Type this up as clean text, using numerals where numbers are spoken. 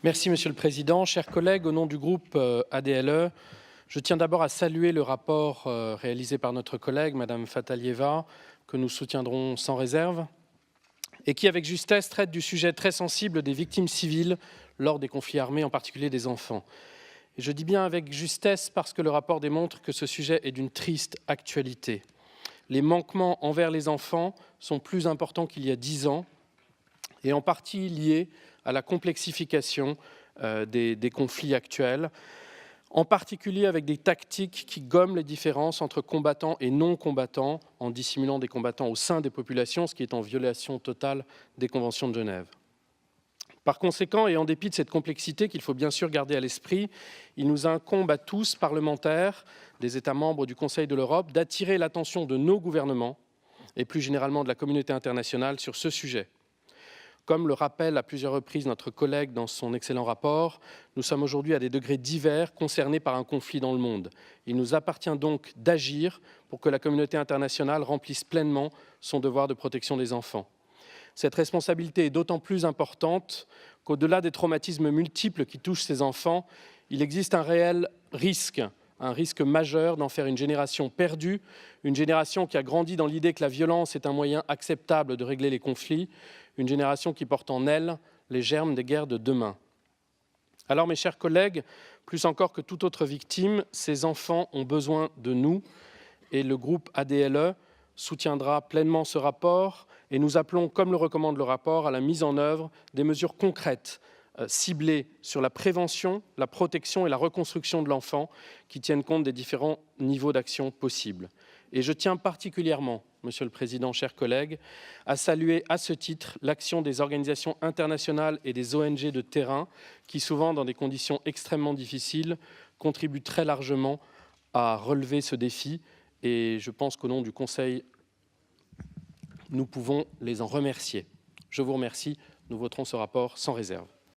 Merci Monsieur le Président. Chers collègues, au nom du groupe ADLE, je tiens d'abord à saluer le rapport réalisé par notre collègue, Madame Fatalieva, que nous soutiendrons sans réserve, et qui, avec justesse, traite du sujet très sensible des victimes civiles lors des conflits armés, en particulier des enfants. Et je dis bien avec justesse parce que le rapport démontre que ce sujet est d'une triste actualité. Les manquements envers les enfants sont plus importants qu'il y a 10 ans, et en partie liés à la complexification des conflits actuels, en particulier avec des tactiques qui gomment les différences entre combattants et non-combattants, en dissimulant des combattants au sein des populations, ce qui est en violation totale des conventions de Genève. Par conséquent, et en dépit de cette complexité qu'il faut bien sûr garder à l'esprit, il nous incombe à tous, parlementaires des États membres du Conseil de l'Europe, d'attirer l'attention de nos gouvernements et plus généralement de la communauté internationale sur ce sujet. Comme le rappelle à plusieurs reprises notre collègue dans son excellent rapport, nous sommes aujourd'hui à des degrés divers concernés par un conflit dans le monde. Il nous appartient donc d'agir pour que la communauté internationale remplisse pleinement son devoir de protection des enfants. Cette responsabilité est d'autant plus importante qu'au-delà des traumatismes multiples qui touchent ces enfants, il existe un réel risque majeur d'en faire une génération perdue, une génération qui a grandi dans l'idée que la violence est un moyen acceptable de régler les conflits, une génération qui porte en elle les germes des guerres de demain. Alors, mes chers collègues, plus encore que toute autre victime, ces enfants ont besoin de nous et le groupe ADLE soutiendra pleinement ce rapport et nous appelons, comme le recommande le rapport, à la mise en œuvre des mesures concrètes ciblées sur la prévention, la protection et la reconstruction de l'enfant qui tiennent compte des différents niveaux d'action possibles. Et je tiens particulièrement, Monsieur le Président, chers collègues, à saluer à ce titre l'action des organisations internationales et des ONG de terrain qui, souvent dans des conditions extrêmement difficiles, contribuent très largement à relever ce défi. Et je pense qu'au nom du Conseil, nous pouvons les en remercier. Je vous remercie. Nous voterons ce rapport sans réserve.